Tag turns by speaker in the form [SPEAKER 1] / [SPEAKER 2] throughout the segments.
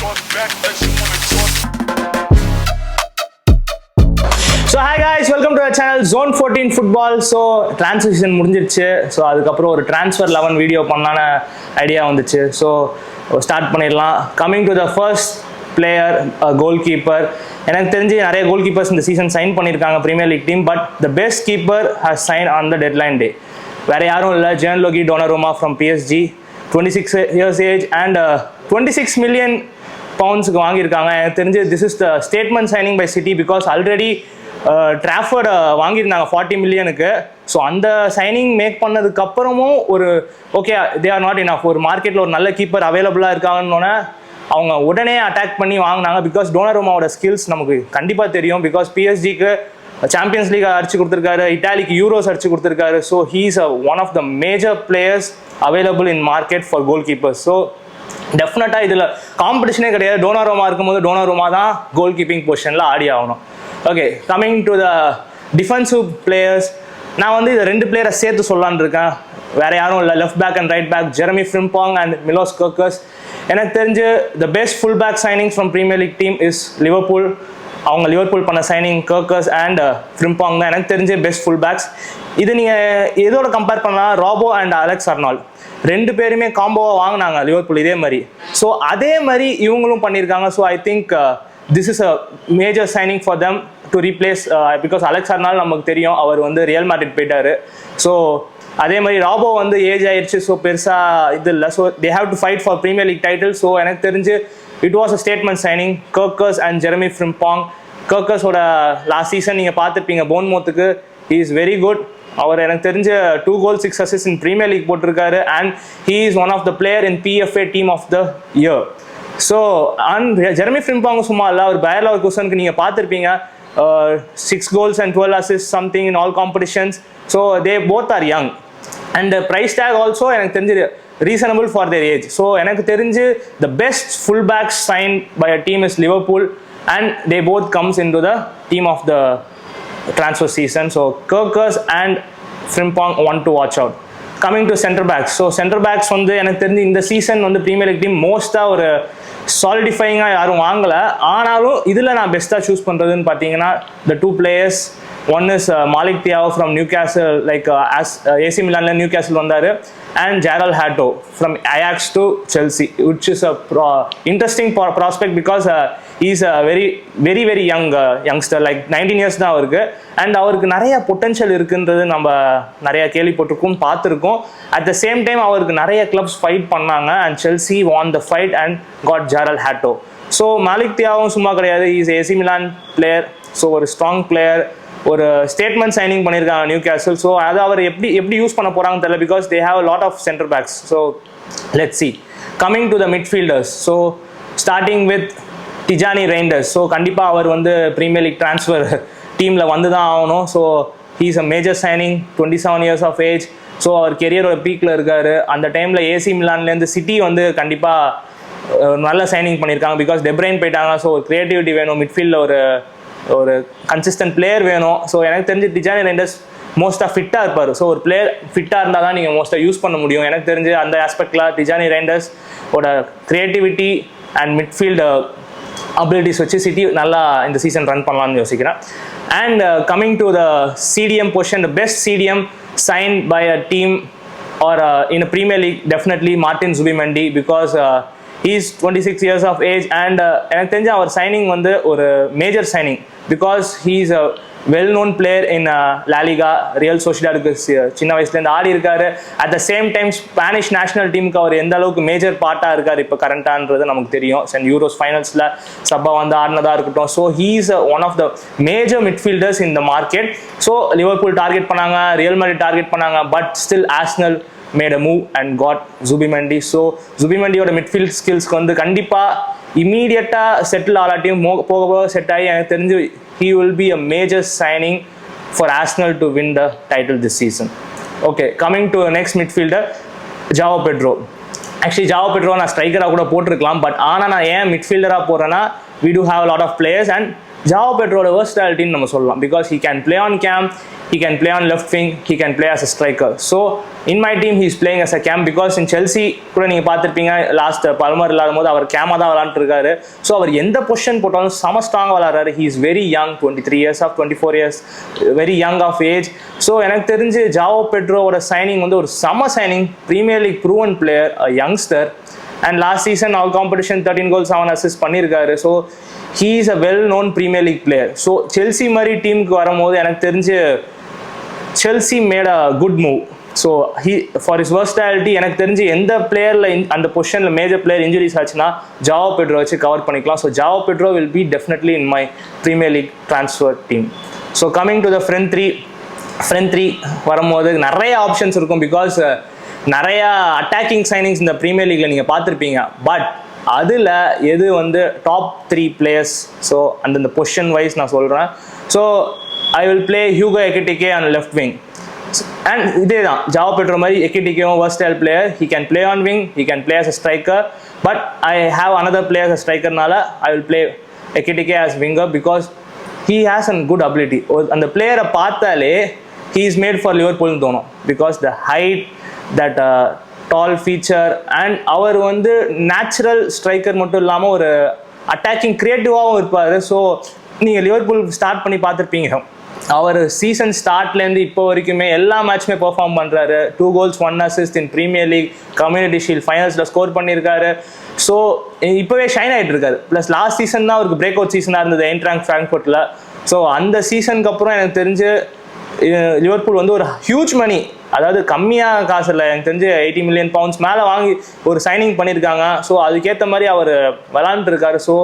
[SPEAKER 1] So hi guys, welcome to our channel Zone 14 Football. So transfer season முடிஞ்சிருச்சு. So அதுக்கப்புறம் ஒரு transfer 11 video பண்ணலான idea வந்துச்சு. So start பண்ணிடலாம். Coming to the first player, goalkeeper. எனக்கு தெரிஞ்சு நிறைய கோல் கீப்பர்ஸ் இந்த சீசன் சைன் பண்ணியிருக்காங்க premier league team. But the best keeper has sign on the deadline day. வேறு யாரும் இல்லை, Gianluigi Donnarumma from PSG, 26 years age and 26 million பவுண்ட்ஸுக்கு வாங்கியிருக்காங்க. எனக்கு தெரிஞ்சு this is the statement signing by City. Because already Trafford வாங்கியிருந்தாங்க 40 million. So அந்த signing make பண்ணதுக்கப்புறமும் ஒரு okay they are not enough. ஒரு மார்க்கெட்டில் ஒரு நல்ல கீப்பர் அவைலபிளாக இருக்காங்கன்னொன்னே அவங்க உடனே அட்டாக் பண்ணி வாங்கினாங்க. பிகாஸ் டோனாருமாவோட ஸ்கில்ஸ் நமக்கு கண்டிப்பாக தெரியும். பிகாஸ் பிஎஸ்ஜிக்கு சாம்பியன்ஸ் லீக் அடிச்சு கொடுத்துருக்காரு, இட்டாலிக்கு யூரோஸ் அடிச்சு கொடுத்துருக்காரு. So he's one of the major players available in market for goalkeepers. So டெஃபினட்டாக இதில் காம்படிஷனே கிடையாது. டோனாருமா இருக்கும்போது டோனாருமா தான் கோல் கீப்பிங் பொசிஷனில் ஆடி ஆகணும். Okay, coming to the defensive players, நான் வந்து இதை 2 பிளேயரை சேர்த்து சொல்லலான்னு இருக்கேன். வேறு யாரும் இல்லை, left back and right back, Jeremie Frimpong and Milos Kerkez. எனக்கு தெரிஞ்சு the best full back signing from premier league team is Liverpool. அவங்க லிவர்பூல் பண்ண சைனிங் கர்கஸ் அண்ட் ஃப்ரிம்பாங் தான் எனக்கு தெரிஞ்சு பெஸ்ட் ஃபுல் பேக்ஸ். இது நீங்கள் எதோட கம்பேர் பண்ணலாம், ராபோ அண்ட் அலெக்ஸ் அர்னால்ட் 2 பேருமே காம்போவாக வாங்கினாங்க லிவர்பூல் இதே மாதிரி. ஸோ அதே மாதிரி இவங்களும் பண்ணியிருக்காங்க. So I think this is a major signing for them to replace. Because Alex Arnold நமக்கு தெரியும், அவர் வந்து ரியல் மேட்ரிட் போயிட்டாரு. ஸோ அதே மாதிரி ராபோ வந்து ஏஜ் ஆயிடுச்சு. ஸோ பெருசாக இது இல்லை. So they have to fight for premier league title. So எனக்கு தெரிஞ்சு it was a statement signing. Kerkez and Jeremie Frimpong. கர்கஸோட லாஸ்ட் சீசன் நீங்கள் பார்த்துருப்பீங்க, போன்மோத்துக்கு. He is very good. அவர் எனக்கு தெரிஞ்ச 2 goals 6 assists in premier league போட்டிருக்காரு. And he is one of the player in PFA team of the year. So and Jeremie Frimpong சும்மா இல்லை, அவர் பயர் லெவர்குசனுக்கு நீங்கள் பார்த்துருப்பீங்க, 6 goals and 12 assists something in all competitions. So they both are young. And the price tag also எனக்கு தெரிஞ்சு reasonable for their age. So எனக்கு தெரிஞ்சு the best fullbacks signed by a team is Liverpool, and they both comes into the team of the transfer season. So Kyrgios and Frimpong want to watch out. Coming to center backs. So center backs வந்து எனக்கு தெரிஞ்சு இந்த season வந்து premier league team மோஸ்ட்டாக ஒரு சாலிடிஃபைங்காக யாரும் வாங்கலை. ஆனாலும் இதில் நான் பெஸ்ட்டாக சூஸ் பண்ணுறதுன்னு பார்த்தீங்கன்னா the 2 players. One is Malik Thiaw from Newcastle, like AC Milanல Newcastle வந்தாரு, and Jarrell Hato from Ajax to Chelsea, which is a interesting prospect because he is a very young youngster, like 19 years தான் அவருக்கு. And அவருக்கு நிறைய potential இருக்குன்றது நம்ம நிறைய கேள்விப்பட்டிருக்கோம், பார்த்துருக்கோம். அட் த சேம் டைம் அவருக்கு நிறைய கிளப்ஸ் ஃபைட் பண்ணாங்க, and Chelsea won the fight and got Jarrell Hato. So Malick தியாவும் சும்மா கிடையாது, is AC Milan player. So ஒரு ஸ்ட்ராங் பிளேயர், ஒரு ஸ்டேட்மெண்ட் சைனிங் பண்ணியிருக்காங்க நியூ கேசல். ஸோ அதை அவர் எப்படி யூஸ் பண்ண போகிறாங்கன்னு தெரியல. Because they have a lot of centre backs. So let's see. Coming to the midfielders. So starting with Tijjani Reijnders. So கண்டிப்பாக அவர் வந்து ப்ரீமியர் லீக் ட்ரான்ஸ்ஃபர் டீமில் வந்து தான் ஆகணும். So he is a major signing, 27 years of age. So அவர் கெரியரோட பீக்கில் இருக்கார். அந்த டைமில் AC மிலான்லேருந்து சிட்டி வந்து கண்டிப்பாக நல்ல சைனிங் பண்ணியிருக்காங்க. பிகாஸ் டெப்ரைன் போயிட்டாங்க. ஸோ ஒரு க்ரியேட்டிவிட்டி வேணும், மிட்ஃபீல்டில் ஒரு கன்சிஸ்டன்ட் பிளேயர் வேணும். ஸோ எனக்கு தெரிஞ்சு டிஜானி ரெய்ண்டர்ஸ் மோஸ்ட்டாக ஃபிட்டாக இருப்பார். ஸோ ஒரு பிளேயர் ஃபிட்டாக இருந்தால் தான் நீங்கள் மோஸ்ட்டாக யூஸ் பண்ண முடியும். எனக்கு தெரிஞ்சு அந்த ஆஸ்பெக்டில் டிஜானி ரெய்ண்டர்ஸ் ஓட க்ரியேட்டிவிட்டி அண்ட் மிட்ஃபீல்டு அபிலிட்டிஸ் வச்சு சிட்டி நல்லா இந்த சீசன் ரன் பண்ணலாம்னு யோசிக்கிறேன். And coming to the CDM position, the best CDM signed by a team or in a Premier League, definitely Martin Zubimendi, because he is 26 years of age. And எனக்கு தெரிஞ்ச அவர் signing வந்து ஒரு major signing, because he is a well known player in La Liga. Real சோசியடாலுக்கு சின்ன வயசுலேருந்து ஆடி இருக்காரு. At the same time Spanish national டீமுக்கு அவர் எந்த அளவுக்கு மேஜர் பார்ட்டாக இருக்கார் இப்போ கரண்டான்றது நமக்கு தெரியும். அண்ட் யூரோஸ் ஃபைனல்ஸில் சப்பா வந்து ஆடினதாக இருக்கட்டும். So he is one of the major midfielders in the market. So Liverpool target பண்ணாங்க, ரியல் மேட்ரிட் டார்கெட் பண்ணாங்க, but still Arsenal made a move and got Zubimendi. So Zubimendiயோட மிட்ஃபீல்ட் ஸ்கில்ஸ்க்கு வந்து கண்டிப்பாக இமீடியட்டாக செட்டில் ஆளாட்டியும் போக போக செட் ஆகி எனக்கு தெரிஞ்சு he will be a major signing for Arsenal to win the title this season. Okay, coming to the next midfielder, João Pedro. Actually João Pedro நான் ஸ்ட்ரைக்கராக கூட போட்டிருக்கலாம். பட் ஆனால் நான் ஏன் மிட்ஃபீல்டராக போகிறேன்னா, we do have a lot of players and Joao பெட்ரோட வெர்சட்டாலிட்டின்னு நம்ம சொல்லலாம் because he can play on cam, he can play on left wing, he can play as a striker. So in my team he is playing as a cam because in Chelsea கூட நீங்கள் பார்த்துருப்பீங்க last பல்மர் இல்லாத போது அவர் கேமாக தான் விளாண்டுருக்காரு. So அவர் எந்த position போட்டாலும் செம ஸ்ட்ராங்காக விளாட்றாரு. he is very young, 23 years of 24 years, very young of age. So எனக்கு தெரிஞ்சு ஜாவோ பெட்ரோவோட சைனிங் வந்து ஒரு செம சைனிங். Premier League proven player, youngster, and last season all competition 13 goals 7 assists பண்ணியிருக்காரு. So he is a well known Premier League player. So Chelsea மாதிரி டீமுக்கு வரும்போது எனக்கு தெரிஞ்சு Chelsea made a good move. So for his versatility எனக்கு தெரிஞ்சு எந்த பிளேயரில் அந்த பொசிஷனில் மேஜர் பிளேயர் இன்ஜுரிஸ் ஆச்சுன்னா ஜாவோ பெட்ரோ வச்சு கவர் பண்ணிக்கலாம். So Joao Pedro will be definitely in my Premier League transfer team. So coming to the front three வரும்போது நிறைய ஆப்ஷன்ஸ் இருக்கும் பிகாஸ் நிறையா அட்டாக்கிங் சைனிங்ஸ் இந்த ப்ரீமியர் லீக்ல நீங்கள் பார்த்துருப்பீங்க. பட் அதில் எது வந்து டாப் 3 பிளேயர்ஸ், ஸோ அந்தந்த பொசிஷன் வைஸ் நான் சொல்கிறேன். So I will play Hugo Ekitike on left wing. And இதே தான் ஜாவோ பெட்ரோ மாதிரி எக்கிட்டிகேவும் versatile player. He can play on wing, he can play as a striker. But I have another play as a ஸ்ட்ரைக்கர்னால I will play Ekitike as winger because he has an good ability. அந்த பிளேயரை பார்த்தாலே he is made for Liverpool னு தோணும் because the height, that tall feature, and அவர் வந்து natural striker மட்டும் இல்லாமல் ஒரு அட்டாக்கிங் கிரியேட்டிவாகவும் இருப்பார். ஸோ நீங்கள் லிவர்பூல் ஸ்டார்ட் பண்ணி பார்த்துருப்பீங்க. அவர் சீசன் ஸ்டார்ட்லேருந்து இப்போ வரைக்குமே எல்லா மேட்சுமே பெர்ஃபார்ம் பண்ணுறாரு. 2 goals 1 assist in premier league, community shield ஃபைனல்ஸில் ஸ்கோர் பண்ணியிருக்காரு. ஸோ இப்போவே ஷைன் ஆகிட்டு இருக்காரு. ப்ளஸ் லாஸ்ட் சீசன் தான் அவருக்கு பிரேக் அவுட் சீசனாக இருந்தது ஐன்ட்ராக்ட் ஃப்ராங்க்ஃபர்ட்டில். ஸோ அந்த சீசனுக்கு அப்புறம் எனக்கு தெரிஞ்சு லிவர்பூல் வந்து ஒரு ஹியூஜ் மணி, அதாவது கம்மியாக காசு இல்லை, எனக்கு தெரிஞ்சு 80 million pounds மேலே வாங்கி ஒரு சைனிங் பண்ணியிருக்காங்க. ஸோ அதுக்கேற்ற மாதிரி அவர் விளாண்டுருக்காரு. So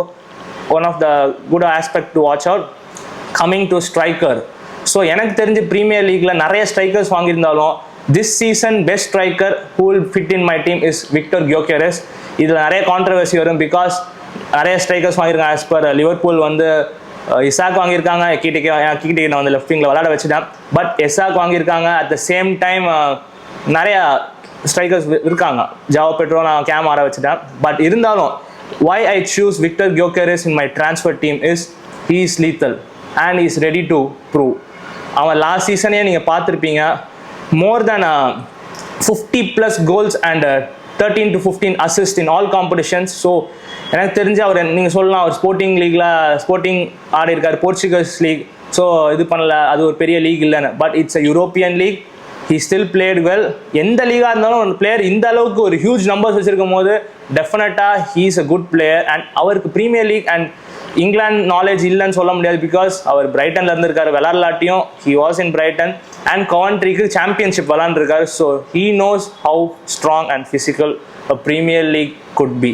[SPEAKER 1] one of the good aspect to watch out. Coming to striker, so எனக்கு தெரிஞ்சு ப்ரீமியர் லீக்கில் நிறைய ஸ்ட்ரைக்கர்ஸ் வாங்கியிருந்தாலும் this season best striker who will fit in my team is Viktor Gyokeres. இதில் நிறைய கான்ட்ரவர்சி வரும் பிகாஸ் நிறைய ஸ்ட்ரைக்கர்ஸ் வாங்கியிருக்காங்க. ஆஸ் பர் லிவர்பூல் வந்து இசாக் வாங்கியிருக்காங்க, கிட்டிகே நான் வந்து லெஃப்ட் விங்கில் விளாட வச்சுட்டேன். பட் இசாக் வாங்கியிருக்காங்க. அட் த சேம் டைம் நிறையா ஸ்ட்ரைக்கர்ஸ் இருக்காங்க. ஜாவோ பெட்ரோ நான் கேம் ஆட வச்சுட்டேன். பட் இருந்தாலும் why I choose Victor Gyökeres in my transfer team is he is lethal and he is ready to prove. அவன் லாஸ்ட் சீசனே நீங்கள் பார்த்துருப்பீங்க, more than 50+ goals and 13 to 15 assists in all competitions. So எனக்கு தெரிஞ்சு அவர் நீங்கள் சொல்லலாம் அவர் sporting ஆடி இருக்கார், போர்ச்சுகல்ஸ் league. So இது பண்ணல, அது ஒரு பெரிய லீக் இல்லைன்னு. But it's a European league. He still played well. எந்த லீகாக இருந்தாலும் ஒரு பிளேயர் இந்த அளவுக்கு ஒரு ஹியூஜ் நம்பர்ஸ் வச்சிருக்கும் போது டெஃபினட்டாக he is a good player. And அவருக்கு premier league and England knowledge இல்லைன்னு சொல்ல முடியாது பிகாஸ் அவர் பிரைட்டன்ல இருந்திருக்காரு. விளாட்லாட்டியும் he was in Brighton and கவன்ட்ரிக்கு சாம்பியன்ஷிப் விளாண்டுருக்காரு. So he knows how strong and physical a premier league good be.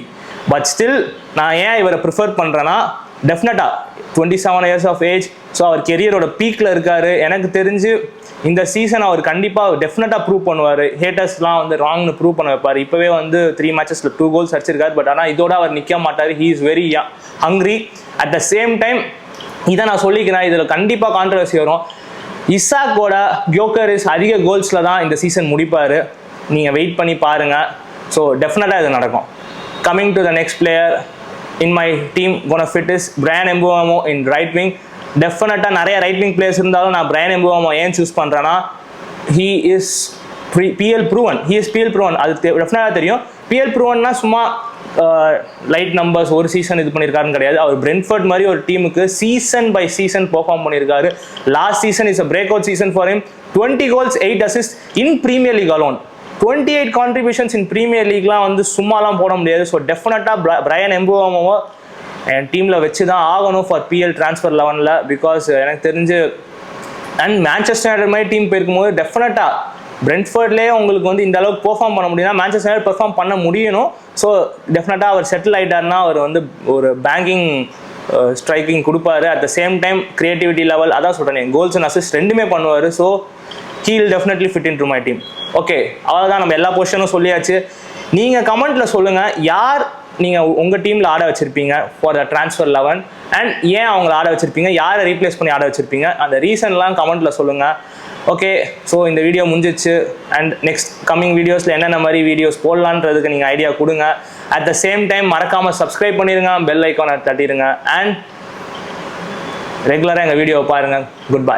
[SPEAKER 1] But still நான் ஏன் இவரை ப்ரிஃபர் பண்ணுறேன்னா டெஃபினட்டாக 27 years of age. ஸோ அவர் கெரியரோட பீக்கில் இருக்கார். எனக்கு தெரிஞ்சு இந்த சீசன் அவர் கண்டிப்பாக டெஃபினட்டாக ப்ரூவ் பண்ணுவார். ஹேட்டர்ஸ்லாம் வந்து ராங்னு ப்ரூவ் பண்ண வைப்பார். இப்போவே வந்து 3 matchesல 2 goals அடிச்சிருக்காரு. பட் ஆனால் இதோட அவர் நிற்க மாட்டார். He is very hungry. At the same time இதை நான் சொல்லிக்கிறேன், இதில் கண்டிப்பாக கான்ட்ரவர்சி வரும். இசாக்கோட கியோகெரஸ் அதிக கோல்ஸில் தான் இந்த சீசன் முடிப்பார். நீங்கள் வெயிட் பண்ணி பாருங்கள். ஸோ டெஃபினட்டாக இது நடக்கும். Coming to the next player in my team gonna fit is Bryan Mbeumo in right wing. டெஃபினட்டாக நிறைய ரைட் விங் பிளேயர்ஸ் இருந்தாலும் நான் Bryan Mbeumo ஏன் சூஸ் பண்ணுறேன்னா he is PL proven. he is PL proven. அது டெஃபினட்டாக தெரியும். PL provenனா சும்மா லைட் நம்பர்ஸ் ஒரு சீசன் இது பண்ணியிருக்காருன்னு கிடையாது. அவர் பிரென்ட்ஃபோர்ட் மாதிரி ஒரு டீமுக்கு சீசன் பை சீசன் பெர்ஃபார்ம் பண்ணியிருக்காரு. Last season is a break out season for him. 20 goals 8 assists in premier league alone. 28 contributions in premier லீக்லாம் வந்து சும்மாலாம் போட முடியாது. ஸோ டெஃபினட்டாக Bryan Mbeumo என் டீமில் வச்சு தான் ஆகணும் ஃபார் PL transfer 11ல். பிகாஸ் எனக்கு தெரிஞ்சு அண்ட் மேன்செஸ்டர் யுனைட்டட் மாதிரி டீம் போயிருக்கும்போது டெஃபினட்டாக பிரென்ட்ஃபோர்ட்லேயே உங்களுக்கு வந்து இந்த அளவுக்கு பெர்ஃபார்ம் பண்ண முடியும்னா மேன்செஸ்டர் யுனைட்டட் பெர்ஃபார்ம் பண்ண முடியணும். ஸோ டெஃபினட்டாக அவர் செட்டில் ஆகிட்டார்னா அவர் வந்து ஒரு பேங்கிங் ஸ்ட்ரைக்கிங் கொடுப்பாரு. At the same time creativity level அதான் சொல்கிறேன், கோல்ஸ் அண்ட் அசிஸ்ட் ரெண்டுமே பண்ணுவார். So he will definitely fit into my team. Okay, அவ்வளோதான், நம்ம எல்லா பொசிஷனும் சொல்லியாச்சு. நீங்கள் கமெண்ட்டில் சொல்லுங்கள் யார் நீங்கள் உங்கள் டீமில் ஆட வச்சுருப்பீங்க ஃபார் த transfer 11 அண்ட் ஏன் அவங்கள ஆட வச்சுருப்பீங்க, யாரை ரீப்ளேஸ் பண்ணி ஆட வச்சுருப்பீங்க, அந்த ரீசன்லாம் கமெண்ட்டில் சொல்லுங்கள். ஓகே, ஸோ இந்த வீடியோ முடிஞ்சிச்சு. அண்ட் நெக்ஸ்ட் கம்மிங் வீடியோஸில் என்னென்ன மாதிரி வீடியோஸ் போடலான்றதுக்கு நீங்கள் ஐடியா கொடுங்க. அட் த சேம் டைம் மறக்காமல் சப்ஸ்கிரைப் பண்ணிடுங்க, பெல் ஐக்கானை தட்டிடுங்க. அண்ட் ரெகுலராக எங்கள் வீடியோவை பாருங்கள். Good bye.